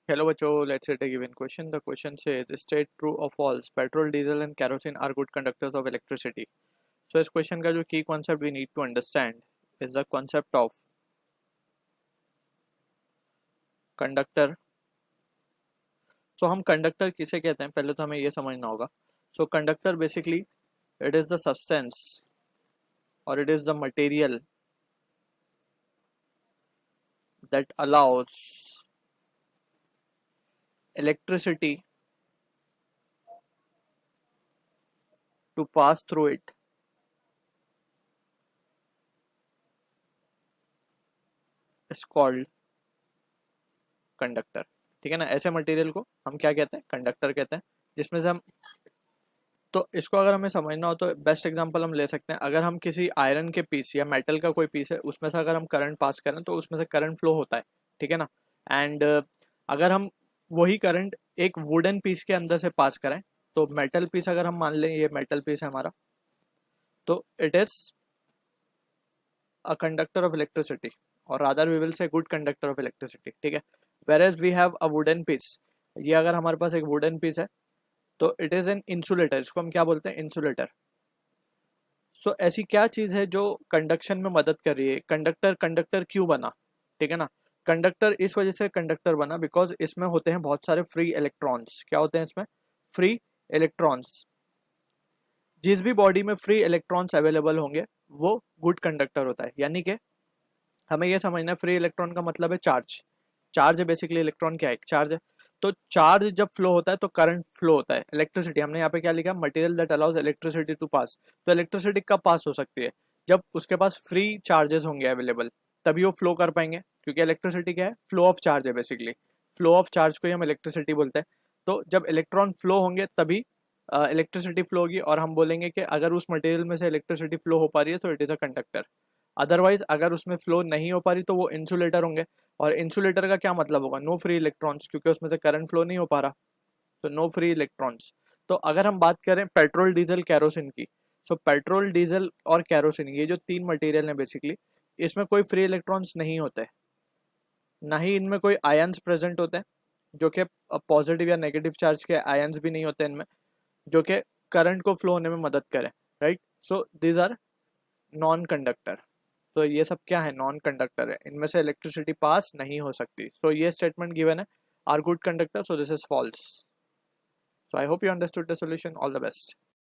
Hello बच्चों, let's take a given question. The question says state true or false. Petrol, diesel and kerosene are good conductors of electricity. So इस question का जो key concept we need to understand is the concept of conductor. So हम conductor किसे कहते हैं पहले तो हमें ये समझना होगा. So conductor basically it is the substance or it is the material that allows electricity to pass through it is called conductor. ठीक है ना. ऐसे मटेरियल को हम क्या कहते हैं, कंडक्टर कहते हैं. जिसमें से हम, तो इसको अगर हमें समझना हो तो बेस्ट एग्जांपल हम ले सकते हैं. अगर हम किसी आयरन के पीस या मेटल का कोई पीस है उसमें से अगर हम करंट पास करें तो उसमें से करंट फ्लो होता है. ठीक है ना. एंड अगर हम वही करंट एक वुडन पीस के अंदर से पास करें तो मेटल पीस अगर हम मान लें ये मेटल पीस है हमारा, तो it is a conductor of electricity और rather we will say good conductor of electricity. ठीक है. Whereas we have a wooden piece, ये अगर हमारे पास एक वुडन पीस है तो इट इज एन इंसुलेटर. इसको हम क्या बोलते हैं, इंसुलेटर. सो ऐसी क्या चीज है जो कंडक्शन में मदद कर रही है. कंडक्टर कंडक्टर क्यों बना. ठीक है ना. कंडक्टर इस वजह से कंडक्टर बना बिकॉज इसमें होते हैं बहुत सारे फ्री इलेक्ट्रॉन्स. क्या होते हैं इसमें, फ्री इलेक्ट्रॉन्स. जिस भी बॉडी में फ्री इलेक्ट्रॉन्स अवेलेबल होंगे वो गुड कंडक्टर होता है. यानी कि हमें यह समझना है फ्री इलेक्ट्रॉन का मतलब है चार्ज. चार्ज है बेसिकली, इलेक्ट्रॉन क्या है, चार्ज है. तो चार्ज जब फ्लो होता है तो करंट फ्लो होता है. इलेक्ट्रिसिटी हमने यहाँ पे क्या लिखा, material that allows electricity to pass. तो इलेक्ट्रिसिटी कब पास हो सकती है, जब उसके पास फ्री चार्जेस होंगे अवेलेबल, तभी वो फ्लो कर पाएंगे. क्योंकि इलेक्ट्रिसिटी क्या है, फ्लो ऑफ चार्ज है बेसिकली. फ्लो ऑफ चार्ज को ही हम इलेक्ट्रिसिटी बोलते हैं. तो जब इलेक्ट्रॉन फ्लो होंगे तभी इलेक्ट्रिसिटी फ्लो होगी और हम बोलेंगे कि अगर उस मटेरियल में से इलेक्ट्रिसिटी फ्लो हो पा रही है तो it is a conductor. Otherwise अगर उसमें फ्लो नहीं हो पा रही तो वो इंसुलेटर होंगे. और इंसुलेटर का क्या मतलब होगा, नो फ्री इलेक्ट्रॉन्स, क्योंकि उसमें से करंट फ्लो नहीं हो पा रहा. तो नो फ्री इलेक्ट्रॉन्स. तो अगर हम बात करें पेट्रोल डीजल कैरोसिन की, सो पेट्रोल डीजल और कैरोसिन ये जो तीन मटेरियल हैं बेसिकली, इसमें कोई फ्री इलेक्ट्रॉन्स नहीं होते. ना ही इनमें कोई आयंस प्रेजेंट होते हैं जो कि पॉजिटिव या नेगेटिव चार्ज के आयंस भी नहीं होते इनमें जो कि करंट को फ्लो होने में मदद करें. Right. So these are non conductor. तो ये सब क्या है, नॉन कंडक्टर है. इनमें से इलेक्ट्रिसिटी पास नहीं हो सकती. सो ये स्टेटमेंट गिवन है, are good conductor, so this is false. So I hope you understood the solution. All the best.